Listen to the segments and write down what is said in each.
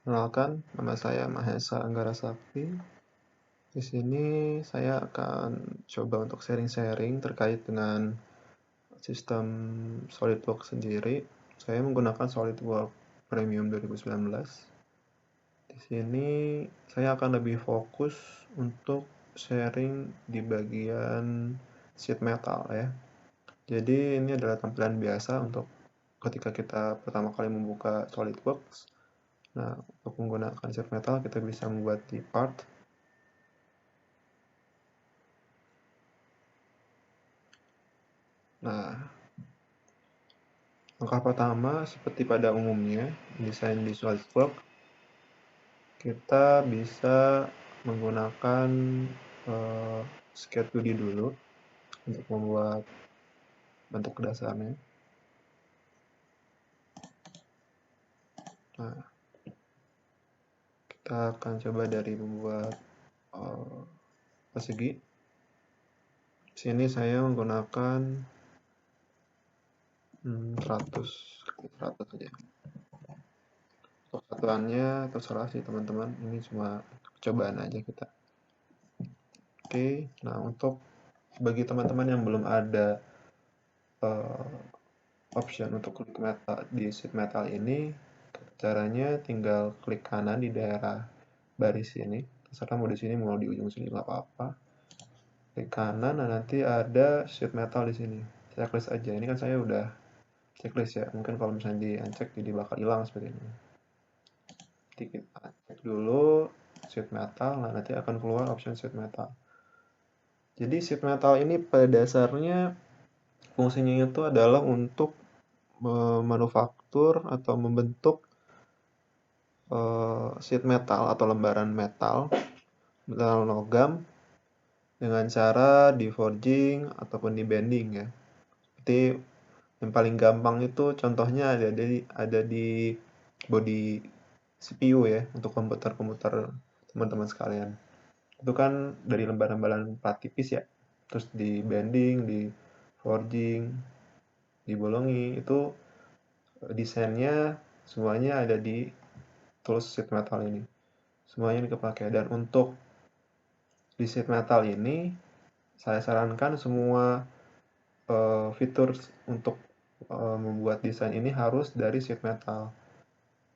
Kenalkan, nama saya Mahesa Anggara Sakti. Di sini saya akan coba untuk sharing-sharing terkait dengan sistem SolidWorks sendiri. Saya menggunakan SolidWorks Premium 2019. Di sini saya akan lebih fokus untuk sharing di bagian sheet metal ya. Jadi ini adalah tampilan biasa untuk ketika kita pertama kali membuka SolidWorks. Nah, untuk menggunakan sheet metal kita bisa membuat di part. Nah, langkah pertama seperti pada umumnya desain di SolidWorks, kita bisa menggunakan Sketch 2D dulu untuk membuat bentuk dasarnya. Nah, kita akan coba dari membuat persegi. Di sini saya menggunakan 100 saja. Untuk satuannya terserah sih teman-teman, ini cuma percobaan aja kita. Oke, nah untuk bagi teman-teman yang belum ada option untuk klik metal di sheet metal ini, caranya tinggal klik kanan di daerah baris ini, terserah mau di sini mau di ujung sini nggak apa-apa. Klik kanan, nah nanti ada sheet metal di sini, checklist aja. Ini kan saya udah checklist ya, mungkin kalau misalnya di uncheck jadi bakal hilang seperti ini. Jadi kita cek dulu sheet metal, nah nanti akan keluar option sheet metal. Jadi sheet metal ini pada dasarnya fungsinya itu adalah untuk memanufaktur atau membentuk sheet metal atau lembaran metal logam dengan cara di forging ataupun di bending ya. Seperti yang paling gampang itu contohnya ada di body CPU ya, untuk komputer-komputer teman-teman sekalian. Itu kan dari lembaran-lembaran plat tipis ya. Terus di bending, di forging, dibolongi, itu desainnya semuanya ada di tools sheet metal ini. Semuanya ini kepake. Dan untuk di sheet metal ini, saya sarankan semua fitur untuk membuat desain ini harus dari sheet metal.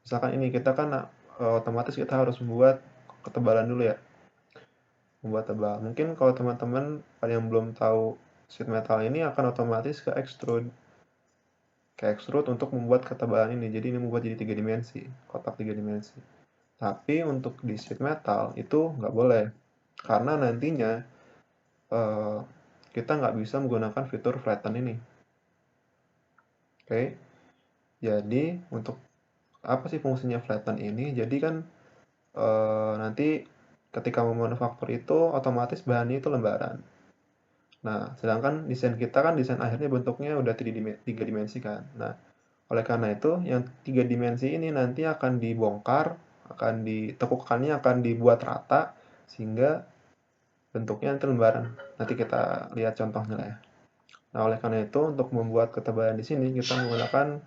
Misalkan ini kita kan otomatis kita harus membuat ketebalan dulu ya. Membuat tebal. Mungkin kalau teman-teman yang belum tahu sheet metal ini akan otomatis ke extrude untuk membuat ketebalan ini. Jadi ini membuat jadi 3 dimensi, kotak 3 dimensi. Tapi untuk di sheet metal itu nggak boleh, karena nantinya eh, kita nggak bisa menggunakan fitur flatten ini. Oke, jadi untuk apa sih fungsinya flatten ini? Jadi kan nanti ketika memanufaktur itu otomatis bahannya itu lembaran. Nah, sedangkan desain kita kan desain akhirnya bentuknya udah 3 dimensi kan. Nah, oleh karena itu yang 3 dimensi ini nanti akan dibongkar, tekukannya akan dibuat rata sehingga bentuknya nanti lembaran. Nanti kita lihat contohnya lah ya. Nah, oleh karena itu untuk membuat ketebalan di sini kita menggunakan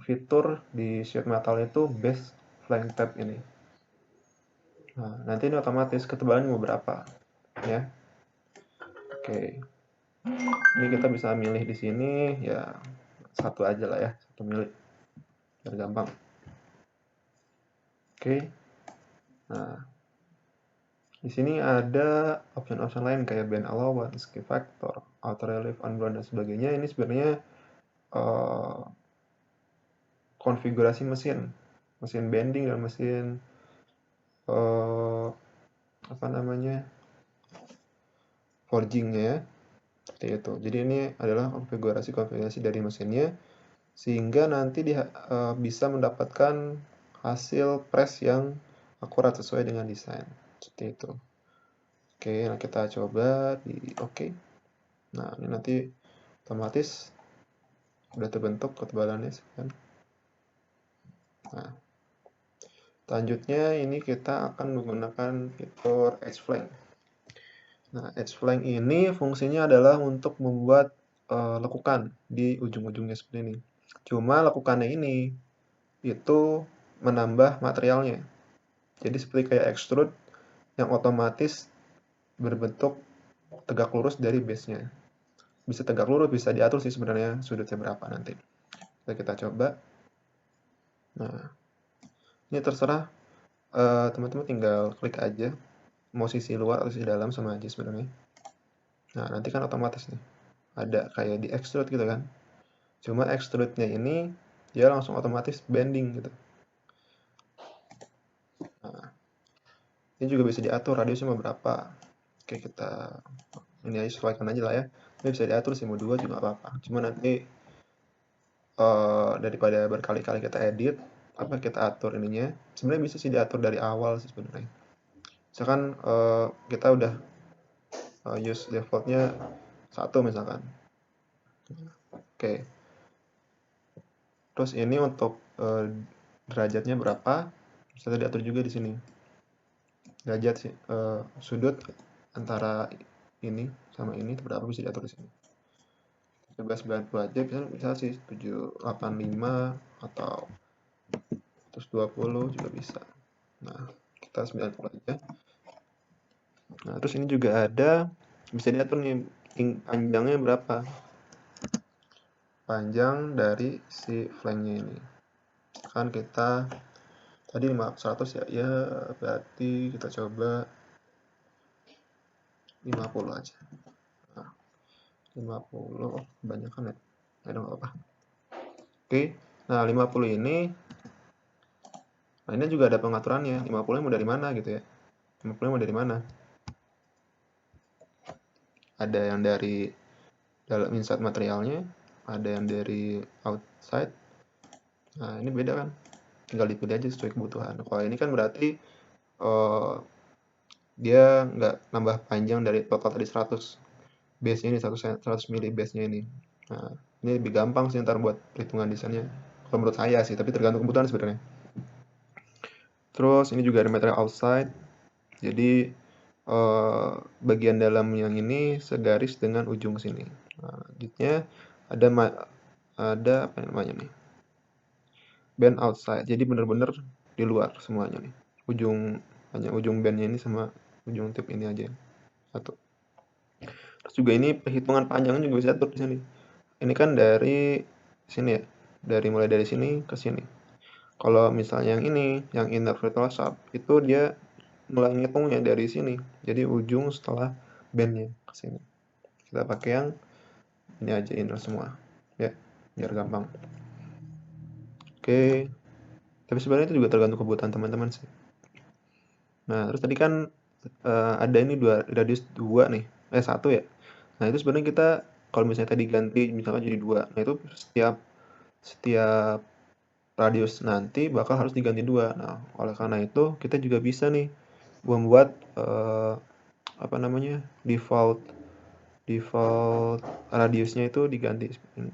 fitur di sheet metal itu base flank tab ini. Nah, nanti ini otomatis ketebalan mau berapa ya. Oke. Ini kita bisa milih di sini ya satu aja lah ya, satu milih biar gampang. Oke. Nah, di sini ada option-option lain kayak bend allowance, key factor, auto relief, unbound dan sebagainya. Ini sebenarnya konfigurasi mesin bending dan mesin apa namanya forgingnya ya, seperti itu. Jadi ini adalah konfigurasi dari mesinnya sehingga nanti dia bisa mendapatkan hasil press yang akurat sesuai dengan desain seperti itu. Oke, nah kita coba di oke. Nah ini nanti otomatis udah terbentuk ketebalannya kan. Nah selanjutnya ini kita akan menggunakan fitur edge flank. Nah edge flank ini fungsinya adalah untuk membuat lekukan di ujung-ujungnya seperti ini. Cuma lekukannya ini itu menambah materialnya. Jadi seperti kayak extrude yang otomatis berbentuk tegak lurus dari base-nya. Bisa tegak lurus, bisa diatur sih sebenarnya sudutnya berapa nanti. Kita coba. Nah, ini terserah teman-teman tinggal klik aja mau sisi luar atau sisi dalam sama aja sebenarnya. Nah, nanti kan otomatis nih ada kayak di extrude gitu kan. Cuma extrude-nya ini dia langsung otomatis bending gitu. Nah, ini juga bisa diatur radiusnya mau berapa. Oke, kita ini aja sesuaikan aja lah ya. Ini bisa diatur sih mau 2 juga apa-apa. Cuma nanti daripada berkali-kali kita edit, apa kita atur ininya. Sebenarnya bisa sih diatur dari awal sih sebenarnya. Misalkan kita udah use defaultnya 1 misalkan. Oke. Terus ini untuk derajatnya berapa? Bisa diatur juga di sini. Derajat sudut antara ini sama ini berapa bisa diatur di sini. Coba 90 aja bisa sih 785 atau 120 juga bisa. Nah, kita 90 aja. Nah, terus ini juga ada bisa diatur nih panjangnya berapa. Panjang dari si flanknya ini. Kan kita tadi 100 ya, ya berarti kita coba 50 aja. Nah, 50, kebanyakan ya. Ada nggak apa-apa. Oke, nah 50 ini, nah ini juga ada pengaturannya. 50 mau dari mana gitu ya. 50 mau dari mana? Ada yang dari dalam insert materialnya, ada yang dari outside. Nah, ini beda kan? Tinggal dipilih aja sesuai kebutuhan. Kalau ini kan berarti dia nggak nambah panjang dari total tadi 100. Base-nya ini 100 mili base-nya ini. Nah, ini lebih gampang sih ntar buat perhitungan desainnya. Kalau menurut saya sih, tapi tergantung kebutuhan sebenarnya. Terus ini juga ada material outside. Jadi bagian dalam yang ini segaris dengan ujung sini. Nah, selanjutnya ada apa namanya nih? Band outside. Jadi bener-bener di luar semuanya nih. Hanya ujung bandnya ini sama ujung tip ini aja. Satu. Terus juga ini perhitungan panjangnya juga bisa atur di sini. Ini kan dari sini ya. Mulai dari sini ke sini. Kalau misalnya yang ini, yang inner virtual shaft, itu dia mulai ngitungnya dari sini. Jadi ujung setelah bandnya ke sini. Kita pakai yang ini aja inner semua. Ya, biar gampang. Oke. Tapi sebenarnya itu juga tergantung kebutuhan teman-teman sih. Nah, terus tadi kan ada ini radius 2 nih. 1 ya. Nah, itu sebenarnya kita kalau misalnya tadi ganti misalkan jadi 2. Nah, itu setiap radius nanti bakal harus diganti 2. Nah, oleh karena itu kita juga bisa nih membuat apa namanya? default radiusnya itu diganti seperti ini.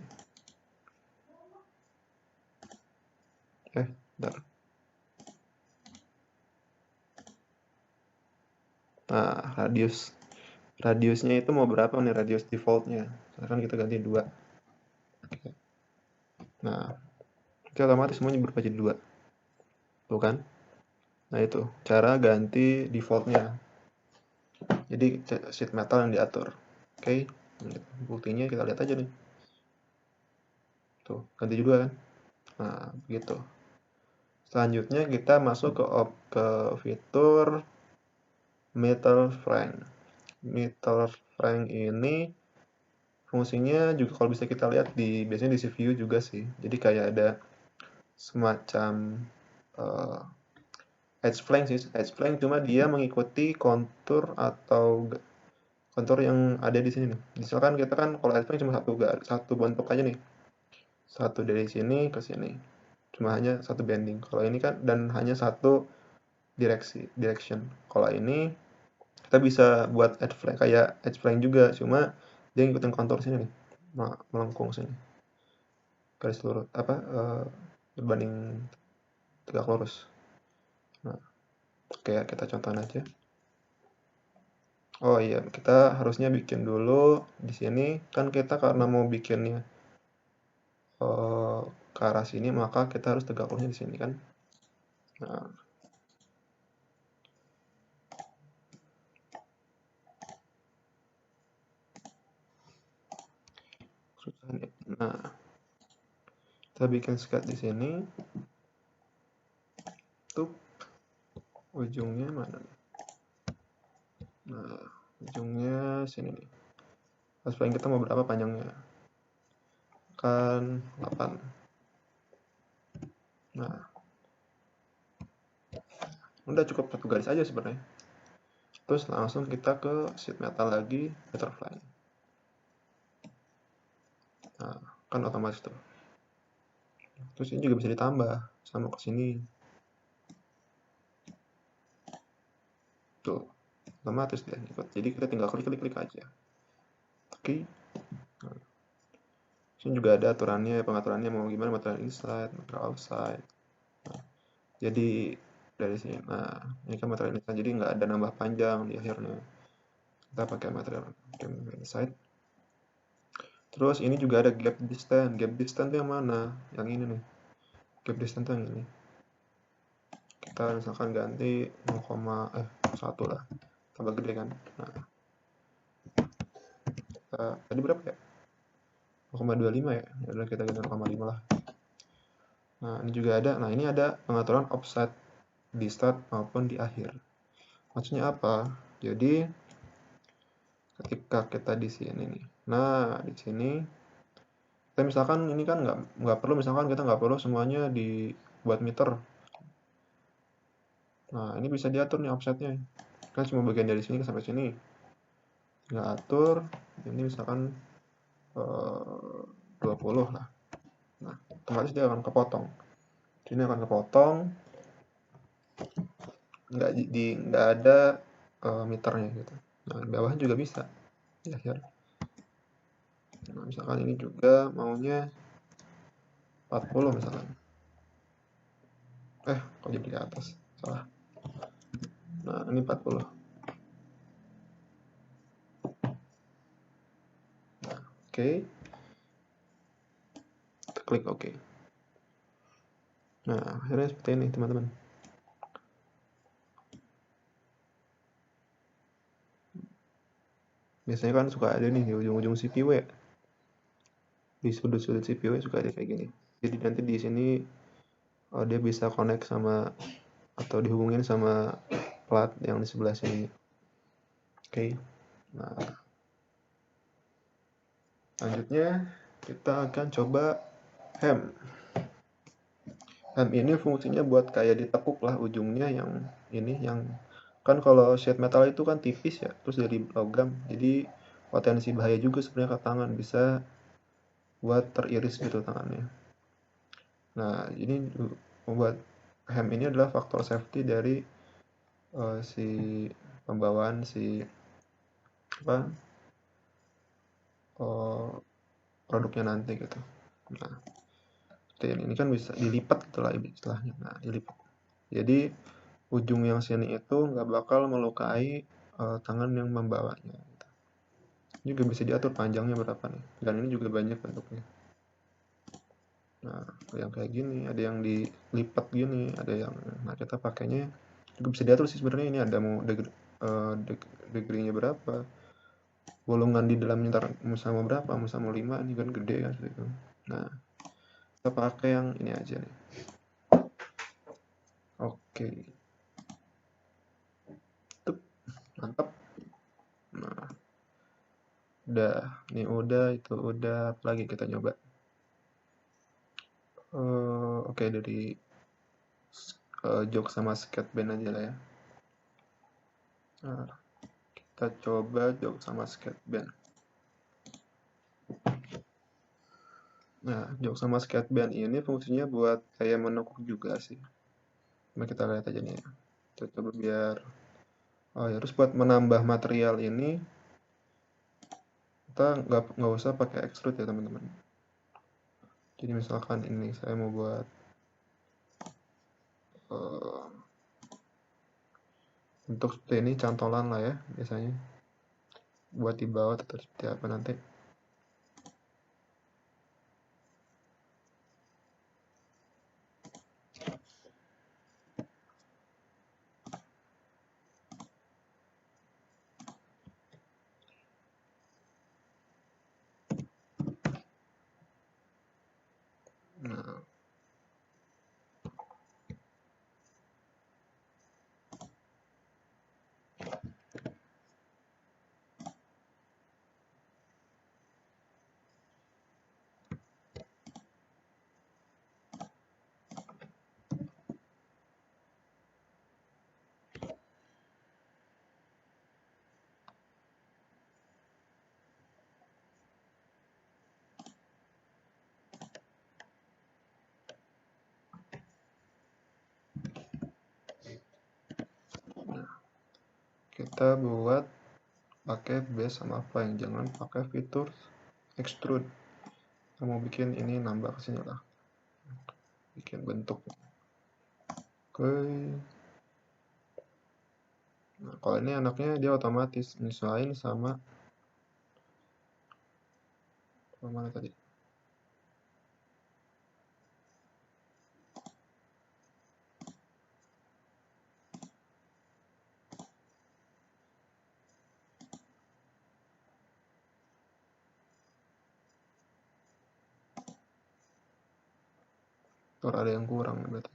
Bentar. Nah, radiusnya itu mau berapa nih radius defaultnya? Sekarang kita ganti 2. Oke. Nah, itu otomatis semuanya berubah jadi 2. Tuh kan? Nah, itu cara ganti defaultnya. Jadi sheet metal yang diatur. Oke. Buktinya kita lihat aja nih. Tuh, ganti juga kan? Nah, begitu. Selanjutnya kita masuk ke fitur metal frame. Metal frame ini fungsinya juga kalau bisa kita lihat biasanya di view juga sih. Jadi kayak ada semacam edge flank sih. Edge flank cuma dia mengikuti kontur atau kontur yang ada di sini nih. Misalkan kita kan kalau edge flank cuma satu bentuk aja nih. Satu dari sini ke sini. Cuma hanya satu bending. Kalau ini kan dan hanya satu direction. Kalau ini kita bisa buat edge flank juga, cuma dia ngikutin kontur sini nih. Melengkung sini. Garis lurus berbanding tegak lurus. Nah, oke, kita contohin aja. Oh iya, kita harusnya bikin dulu di sini kan kita karena mau bikinnya ke arah sini maka kita harus tegak lurusnya di sini kan. Nah, nah, kita bikin sketch di sini. Tuh, ujungnya mana nih? Nah, ujungnya sini nih. Pas paling kita mau berapa panjangnya? Kan 8. Nah, udah cukup 1 garis aja sebenarnya. Terus langsung kita ke sheet metal lagi, butterfly. Nah, kan otomatis tuh. Terus ini juga bisa ditambah sama ke sini. Tuh, otomatis dia ikut. Jadi kita tinggal klik aja. Oke. Nah, sini juga ada aturannya, pengaturannya mau gimana, material inside, material outside. Nah, jadi dari sini, nah ini kan material inside, jadi nggak ada nambah panjang di akhirnya. Kita pakai material inside. Terus ini juga ada gap distance. Gap distance itu yang mana? Yang ini nih. Gap distance itu yang ini. Kita misalkan ganti 0,1 lah. Tambah gede kan. Nah, tadi berapa ya? 0,25 ya. Ya udah kita ganti 0,5 lah. Nah, ini juga ada. Nah, ini ada pengaturan offset di start maupun di akhir. Maksudnya apa? Jadi ketika kita di sini nih. Nah, di sini kita misalkan ini kan nggak perlu, misalkan kita nggak perlu semuanya dibuat meter. Nah, ini bisa diatur nih offsetnya. Kan cuma bagian dari sini sampai sini. Nggak atur, ini misalkan 20 lah. Nah, otomatis dia akan kepotong. Ini akan kepotong, nggak ada meternya gitu. Nah, di bawah juga bisa di akhir. Nah, misalkan ini juga maunya 40 misalkan. Kok jadi di atas? Salah. Nah, ini 40. Nah, oke. Kita klik oke. Nah, akhirnya seperti ini, teman-teman. Biasanya kan suka ada nih di ujung-ujung CPU ya. Di sudut-sudut CPU suka ada kayak gini. Jadi nanti di sini dia bisa connect sama atau dihubungin sama plat yang di sebelah sini. Oke. Nah, selanjutnya kita akan coba hem. Hem ini fungsinya buat kayak ditekuk lah ujungnya, yang ini yang kan kalau sheet metal itu kan tipis ya, terus dari logam, jadi potensi bahaya juga sebenarnya ke tangan, bisa buat teriris gitu tangannya. Nah, ini membuat hem ini adalah faktor safety dari si pembawaan si apa produknya nanti gitu. Nah, ini kan bisa dilipat gitulah istilahnya. Nah, dilipat. Jadi ujung yang sini itu nggak bakal melukai tangan yang membawanya. Gitu. Ini juga bisa diatur panjangnya berapa nih. Dan ini juga banyak bentuknya. Nah, yang kayak gini, ada yang dilipat gini, ada yang, nah kita pakainya juga bisa diatur sih sebenarnya. Ini ada mau degree-nya berapa, bolongan di dalamnya ntar mau berapa, mau 5, ini kan gede kan gitu. Nah, kita pakai yang ini aja nih. Oke. Tuh, mantap. Nah, udah, ini udah, itu udah, apalagi kita nyoba. Oke, dari jok sama skateband aja lah ya. Nah, kita coba jok sama skateband. Nah, jok sama skateband ini fungsinya buat kayak menekuk juga sih. Nah, kita lihat aja nih ya. Kita coba biar, ya terus buat menambah material ini kita nggak usah pakai extrude ya teman-teman. Jadi misalkan ini saya mau buat untuk seperti ini, cantolan lah ya biasanya, buat di bawah atau seperti apa nanti. kita buat pakai base sama flank, jangan pakai fitur extrude. Kita mau bikin ini nambah ke sini lah, bikin bentuk. Oke. Nah, kalau ini anaknya dia otomatis nyesuaiin sama mana tadi. Tuh ada yang kurang berarti.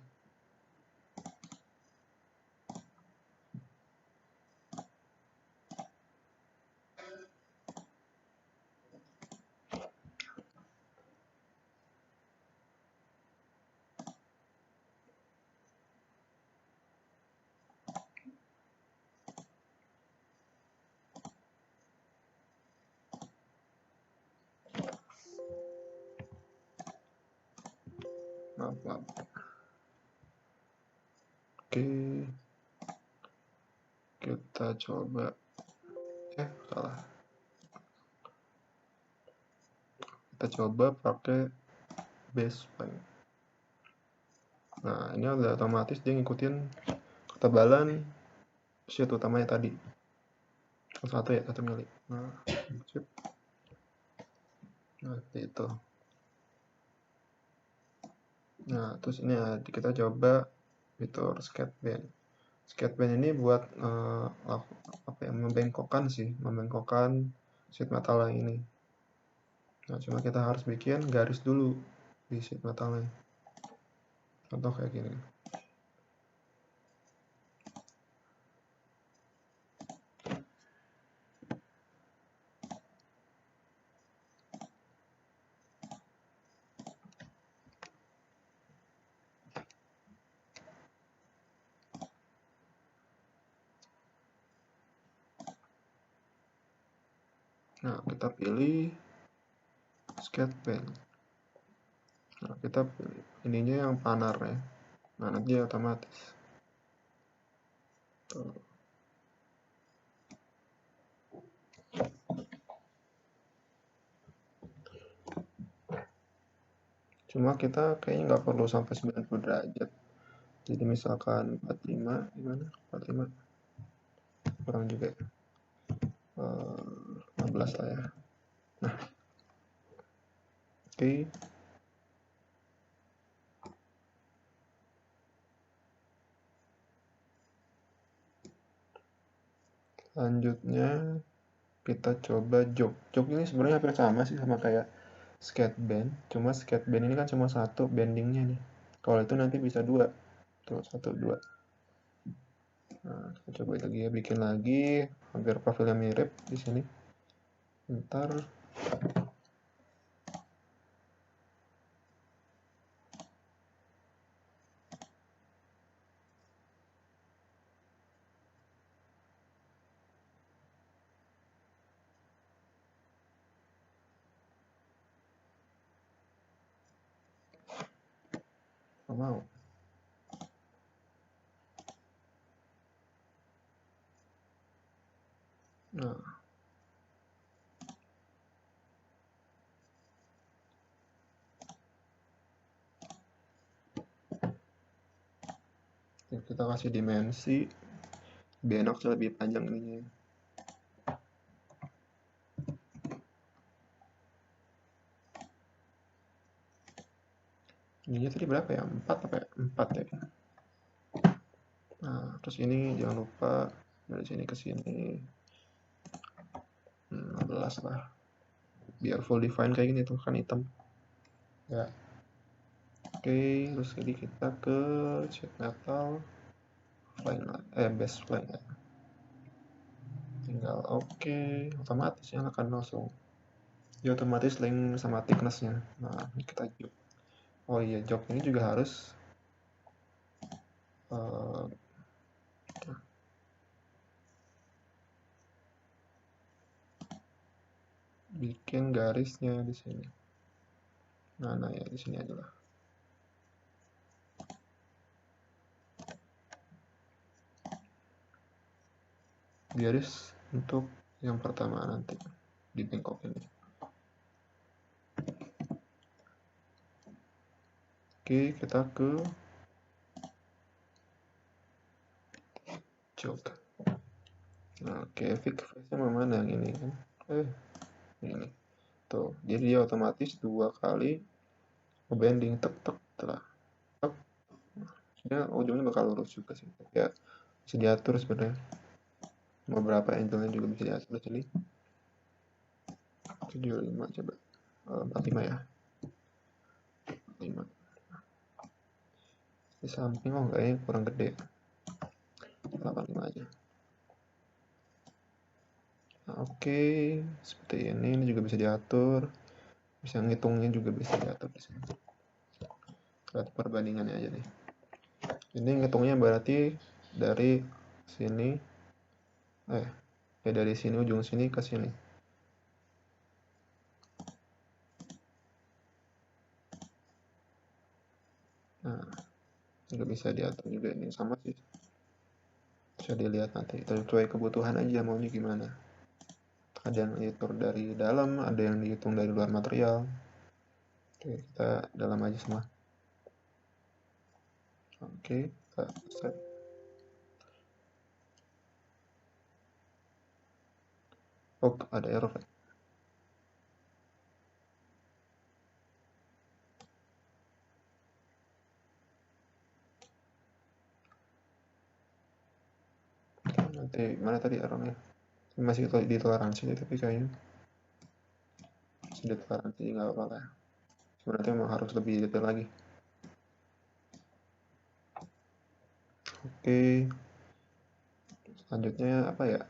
Maaf. Oke, kita coba. Salah. Kita coba pakai base flank. Nah, ini udah otomatis dia ngikutin ketebalan sheet utamanya tadi. Satu ya, 1 mili. Nah, sip. Nah, seperti itu. Nah, terus ini kita coba fitur sketch band. Sketch band ini buat membengkokkan sheet metal yang ini. Nah, cuma kita harus bikin garis dulu di sheet metalnya. Contoh kayak gini. Nah, kita pilih sketch band. Nah, kita pilih ininya yang planar ya. Nah, nanti otomatis. Tuh. Cuma kita kayaknya nggak perlu sampai 90 derajat. Jadi misalkan 45, gimana? 45 kurang juga ya. 15 lah ya. Nah, oke. Selanjutnya kita coba jog. Jog ini sebenarnya hampir sama sih sama kayak sketch band. Cuma sketch band ini kan cuma satu bendingnya nih. Kalau itu nanti bisa dua. Tuh, 1, 2. Nah, kita coba lagi ya, bikin lagi hampir profilnya mirip di sini. Ntar nggak mau. Nah, kita kasih dimensi biar enak lebih panjang ininya. Ininya tadi berapa ya? 4 apa ya? 4 ya. Nah, terus ini jangan lupa dari sini ke sini 15 lah. Biar full define kayak gini tuh kan hitam. Ya. Oke, terus jadi kita ke sheet metal base flank ya. Tinggal oke, otomatis yang akan langsung. Ya otomatis length sama thicknessnya. Nah, ini kita jog. Oh iya, jog ini juga harus bikin garisnya di sini. Nah ya di sini aja lah. garis untuk yang pertama nanti di bengkok ini. Oke, kita ke jog. Nah, oke, fix face-nya mana yang ini kan? Ini. Tuh, jadi dia otomatis 2 kali ngebending tek tek telah. Ya, ujungnya bakal lurus juga sih. Ya, bisa diatur sebenarnya. Beberapa angle-nya juga bisa diatur di sini. 75 coba. 45 ya. 5. Di samping kayaknya kurang gede. 85 aja. Nah, oke, seperti ini juga bisa diatur. Bisa ngitungnya juga bisa diatur di sini. Lihat perbandingannya aja nih. Ini ngitungnya berarti dari sini dari sini ujung sini ke sini. Nah, juga bisa diatur juga ini sama sih. Bisa dilihat nanti sesuai kebutuhan aja maunya gimana. Ada yang diatur dari dalam, ada yang dihitung dari luar material. Oke, kita dalam aja semua. Oke, kita set. Oh, ada error. Nanti mana tadi errornya? Masih di toleransi tapi kayaknya sudah toleransi nggak apa-apa lah. Sebenarnya memang harus lebih detail lagi. Oke, selanjutnya apa ya?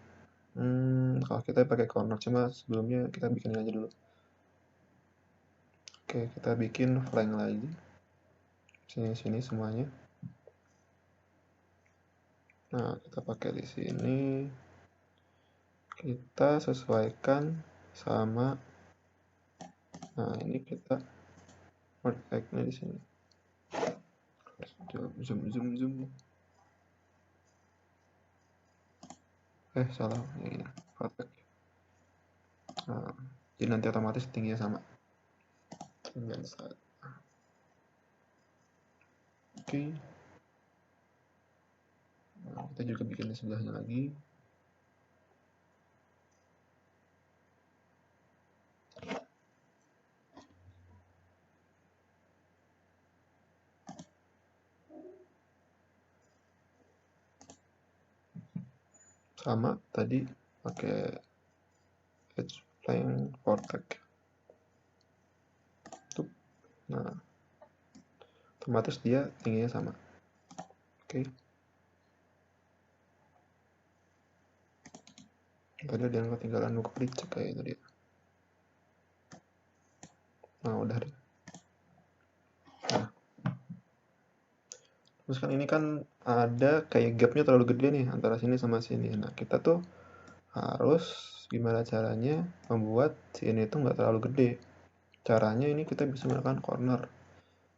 Kalau kita pakai corner, cuma sebelumnya kita bikin aja dulu. Oke, kita bikin flank lagi. Sini semuanya. Nah, kita pakai di sini. Kita sesuaikan sama. Nah, ini kita vertex-nya di sini. Zoom. Salah. Ini vertex. Nah, jadi nanti otomatis tingginya sama. Tinggal saat. Oke. Nah, kita juga bikin di sebelahnya lagi. Sama tadi pakai edge plane vortex. Nah, otomatis dia tingginya sama. Oke. Tadi ada yang ketinggalan nuklir cek kayak itu dia. Nah, udah deh. Nah, terus kan ini kan ada kayak gapnya terlalu gede nih antara sini sama sini. Nah, kita tuh harus gimana caranya membuat sini itu nggak terlalu gede. Caranya ini kita bisa menggunakan corner.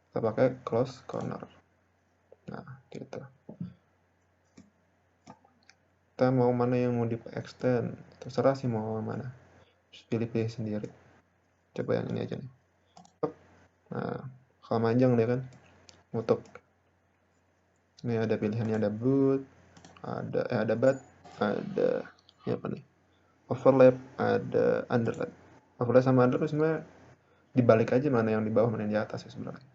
Kita pakai close corner. Nah, gitu. Kita mau mana yang mau di extend, terserah sih mau mana. Pilih-pilih sendiri. Coba yang ini aja nih. Nah, kalau manjang deh kan, nutup. Ini ada pilihannya, ada boot, ada bat, ada ini apa nih? Overlap, ada underlap. Overlap sama underlap sebenarnya dibalik aja mana yang di bawah mana yang di atas ya sebenarnya.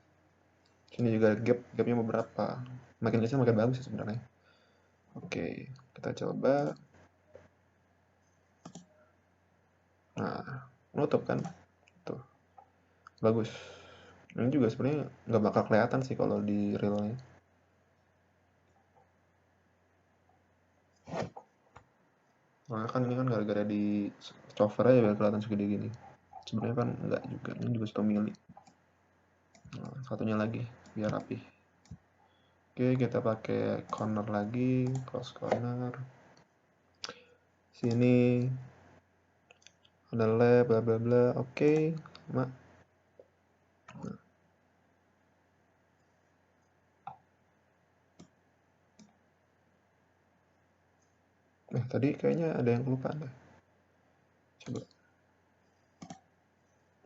Sini juga gapnya beberapa. Makin kecil makin bagus sih sebenarnya. Oke, kita coba. Nah, nutup kan, tuh bagus. Ini juga sebenarnya nggak bakal kelihatan sih kalau di realnya. Nah, kan ini kan gara-gara di cover aja biar kelihatan segede gini. Sebenarnya kan enggak juga, ini juga 1 mili. Nah, satunya lagi biar rapi. Oke, kita pakai corner lagi, close corner. Sini ada lab bla bla bla. Oke, sama. Tadi kayaknya ada yang lupa deh. Coba.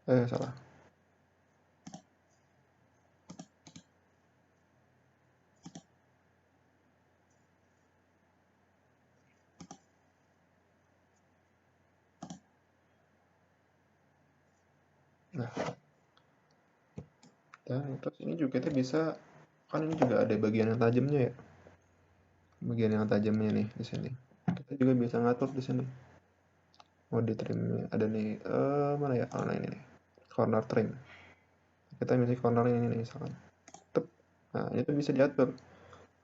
Salah. Nah, dan terus ini juga kita bisa, kan ini juga ada bagian yang tajamnya ya. Bagian yang tajamnya nih di sini. Kita juga bisa ngatur di sini. Mode trimnya ada nih, mana ya? Oh, nah ini nih. Corner trim. Kita milih corner ini nih misalkan. Tep. Nah, itu bisa diatur.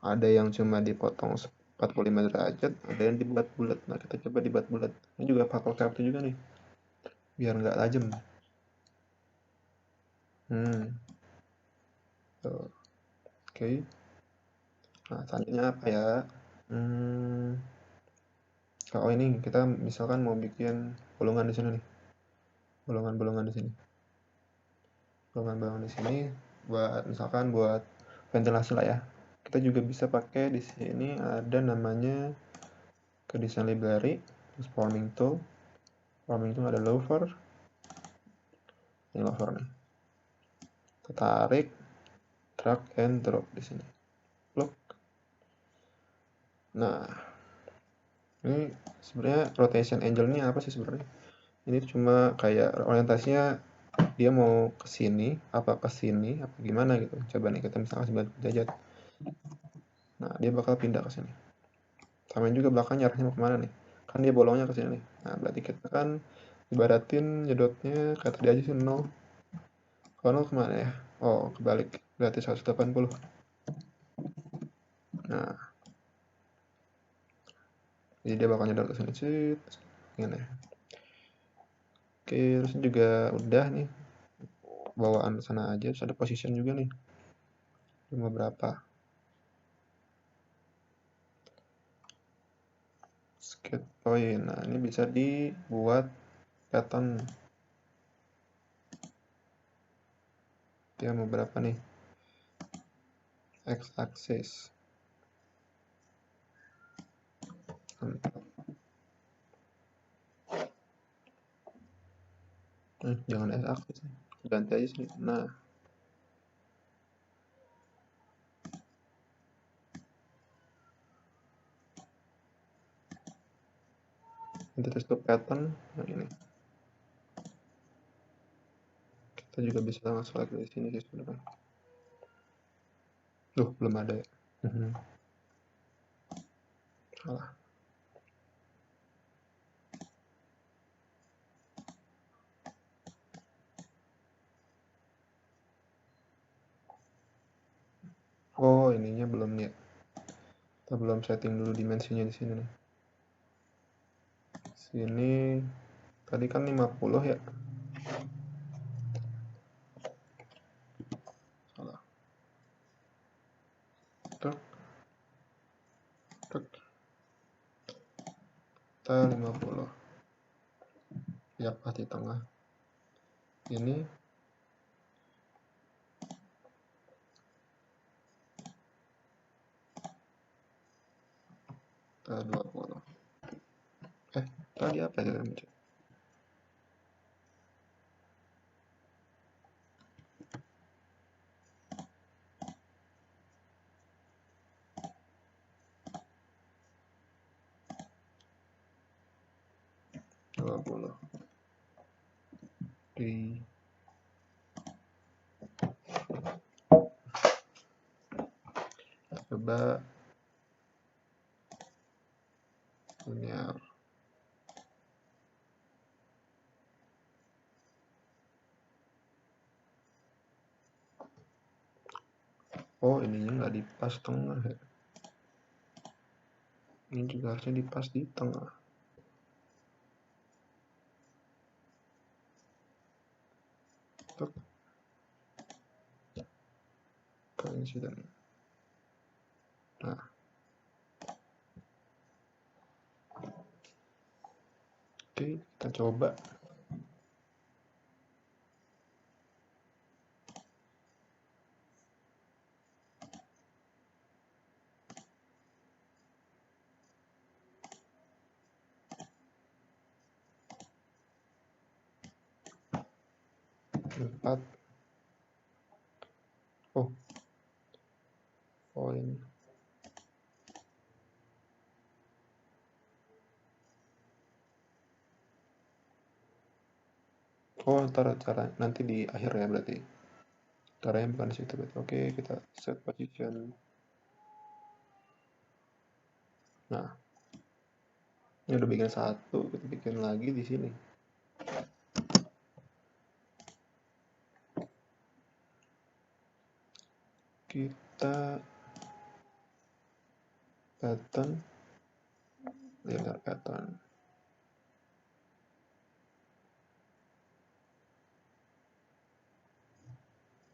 Ada yang cuma dipotong 45 derajat, ada yang dibuat bulat. Nah, kita coba dibuat bulat. Ini juga pakai kartu juga nih, biar nggak tajam. Tuh. Oke. Nah, selanjutnya apa ya? Hmm, oh ini kita misalkan mau bikin bolongan di sini nih, bolongan-bolongan di sini, bolongan-bolongan di sini, buat misalkan buat ventilasi lah ya. Kita juga bisa pakai di sini ada namanya ke design library, terus forming tool ada lower, ini lower nih. Kita tarik, drag and drop di sini. Look. Nah, ini sebenarnya rotation angle ini apa sih sebenarnya? Ini cuma kayak orientasinya dia mau ke sini, apa ke sini, apa gimana gitu. Coba nih kita misalkan 90 derajat. Nah, dia bakal pindah ke sini. Sama juga belakangnya arahnya mau kemana nih? Kan dia bolongnya ke sini nih. Nah, berarti kita kan ibaratin nyedotnya kayak tadi aja sih 0. Kalau 0 kemana ya? Oh, kebalik. Berarti 180. Nah, jadi dia bakal nyedot ke sini sih. Gini. Oke, terus juga udah nih. Bawaan sana aja, terus ada position juga nih. Cuma berapa? Skate point. Nah, ini bisa dibuat pattern. Dia mau berapa nih? X axis. Jangan X axis nih. Ganti aja sini. Nah, nanti terus ke pattern yang ini. Kita juga bisa langsung select di sini sih sebenarnya. Belum ada ya. Salah. Oh, ininya belum ya. Kita belum setting dulu dimensinya di sini nih. Sini tadi kan 50 ya. Salah. Truk. Kita 50. Ya, pas di tengah. Ini kita 20. Tadi apa ya? 20. Coba linear. Oh, ininya nggak di pas tengah ya. Ini juga harusnya di pas di tengah. Coincident. Nah, oke, kita coba. 4. Oh, poin. Oh, ntar cara nanti di akhir ya berarti. Caranya bukan di situ berarti. Oke, kita set position. Nah, ini udah bikin satu, kita bikin lagi di sini. Kita pattern, linear pattern.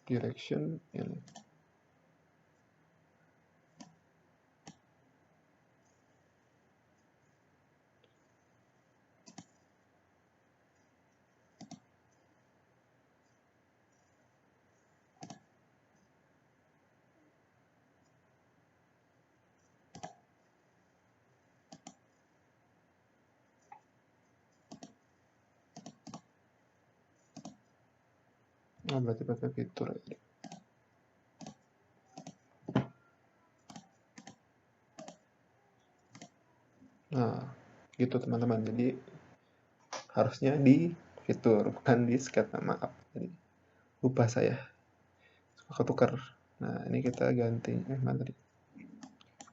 Direction ini. Oh, berarti pakai fitur aja. Nah, gitu teman-teman. Jadi harusnya di fitur, bukan di sketch. Maaf. Jadi lupa saya. Ketukar. Nah, ini kita ganti. Mana tadi?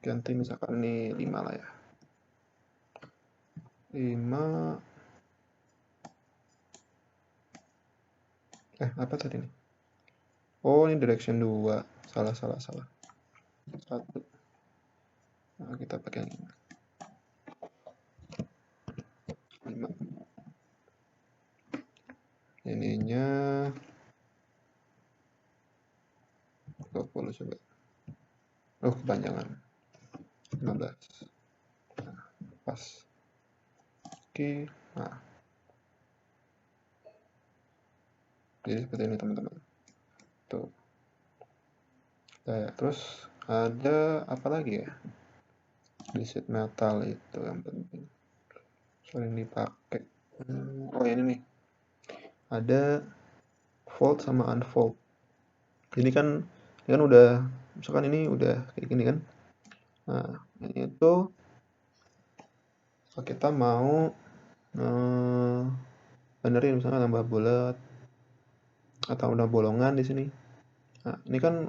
Ganti misalkan ini 5 lah ya. 5. Apa tadi nih? Oh, ini direction 2. Salah. 1. Nah, kita pakai yang 5. Ininya 20 coba. Oh, kepanjangan. 15. Nah, pas. Oke. Nah, jadi seperti ini teman-teman. Tuh. Nah, terus ada apa lagi ya? Di sheet metal itu yang penting. Sering dipakai. Oh, ini nih. Ada fold sama unfold. Ini kan udah, misalkan ini udah kayak gini kan. Nah, ini itu kalau kita mau benerin misalnya tambah bulat atau udah bolongan di sini. Nah, ini kan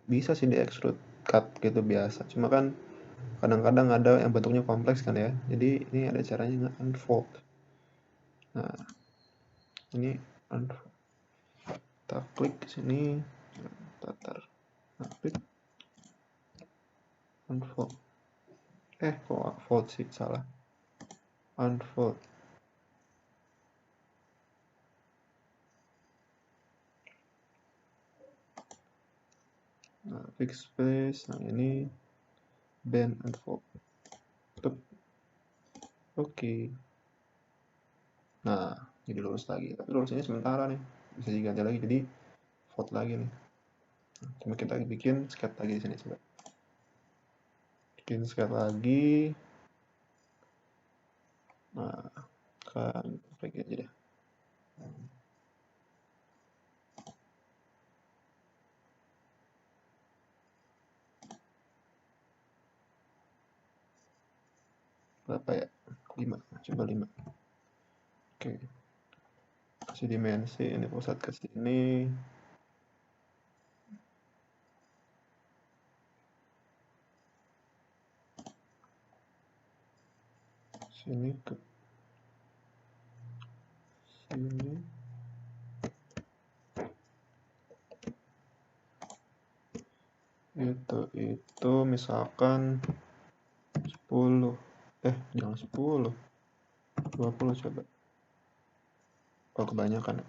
bisa sih di extrude cut gitu biasa. Cuma kan kadang-kadang ada yang bentuknya kompleks kan ya. Jadi ini ada caranya unfold. Nah, ini unfold. Kita klik ke sini, tatar. Nah, klik unfold. Kok fold sih, salah. Unfold. Nah, fix space. Nah, ini bend and fold. Oke. Nah, jadi lurus lagi. Tapi lurus ini sementara nih. Bisa diganti lagi jadi fold lagi nih. Cuma kita bikin sketch lagi di sini coba. Bikin sketch lagi. Nah, kan lagi aja deh. Berapa ya? 5. Coba 5. Oke. Kasih dimensi, ini pusat ke sini. Sini ke sini. Itu misalkan 10. Jangan 10. 20 coba. Oh, kebanyakan.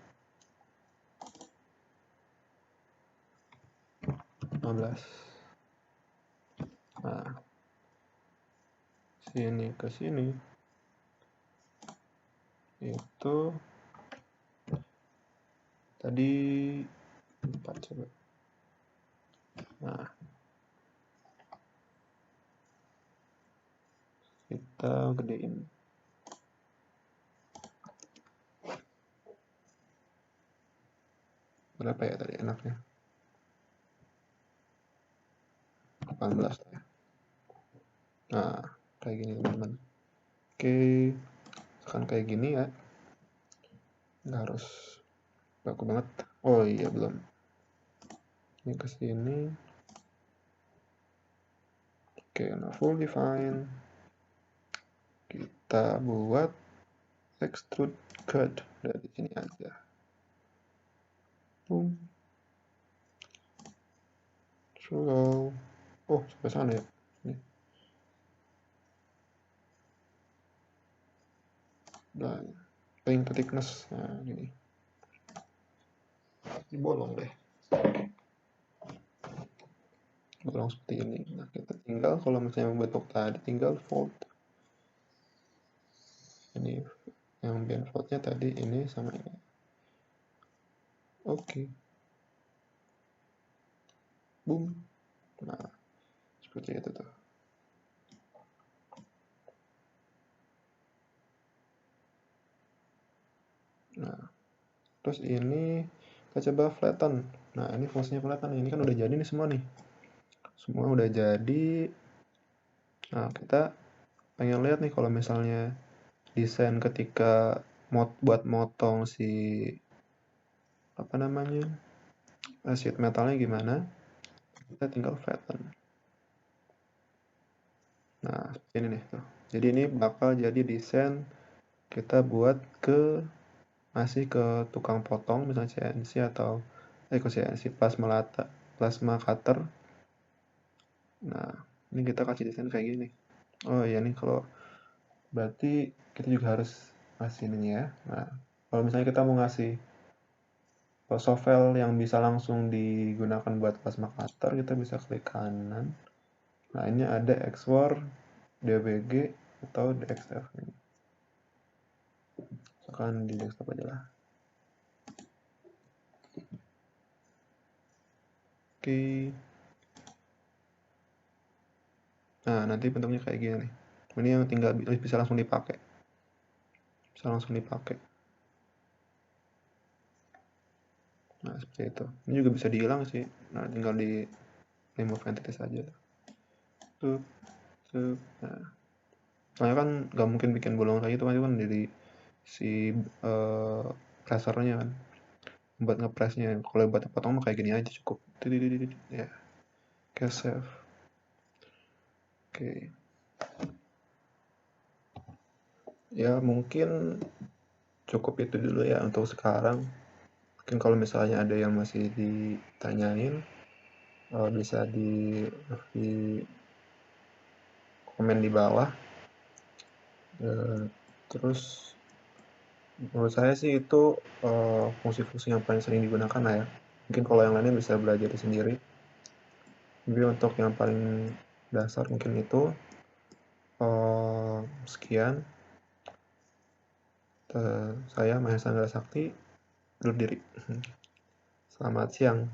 15. Nah, sini ke sini. Itu tadi 4 coba. Nah, kita gedein. berapa ya tadi enaknya? 18 ya. Nah, kayak gini teman-teman. Oke, sekarang kayak gini ya. Nggak harus baku banget. Oh iya, belum. Ini ke sini. Oke, nah full define. Kita buat extrude cut dari sini aja. Boom. Slow. Oh, sampai sana ya. Ini. Dan paint thickness. Nah, gini. Ini bolong deh. Bolong seperti ini. Nah, kita tinggal kalau misalnya membentuk tadi, tinggal fold. Ini yang band foldnya tadi ini sama ini. Oke. Boom. Nah, seperti itu tuh. Nah, terus ini kita coba flatten. Nah, ini fungsinya flatten. Ini kan udah jadi nih semua nih. Semua udah jadi. Nah, kita pengen lihat nih kalau misalnya desain ketika buat motong si apa namanya sheet metalnya gimana, kita tinggal flatten. Nah, seperti ini nih tuh. Jadi ini bakal jadi desain kita buat masih ke tukang potong misalnya CNC atau ke CNC plasma cutter. Nah, ini kita kasih desain kayak gini. Oh iya nih, kalau berarti kita juga harus ngasih ini ya. Nah, kalau misalnya kita mau ngasih softfile yang bisa langsung digunakan buat plasma cutter, kita bisa klik kanan. Nah, ini ada Xwork, DWG, atau DXF ini. Misalkan di desktop aja lah. Oke. Nah, nanti bentuknya kayak gini nih. Ini yang tinggal bisa langsung dipakai. Bisa langsung dipakai. Nah, seperti itu. Ini juga bisa dihilang sih. Nah, tinggal di remove entity saja. Nah, soalnya kan nggak mungkin bikin bolong kayak gitu kan dari si pressernya kan. Buat ngepresnya. Kalau buat potong mah kayak gini aja cukup. Ya. Oke, save. Oke. Ya, mungkin cukup itu dulu ya untuk sekarang. Mungkin kalau misalnya ada yang masih ditanyain, bisa di komen di bawah. Terus menurut saya sih itu fungsi-fungsi yang paling sering digunakan lah ya. Mungkin kalau yang lainnya bisa belajar sendiri. Tapi untuk yang paling dasar mungkin itu. Sekian. Saya Mahesa Sakti undur diri. Selamat siang.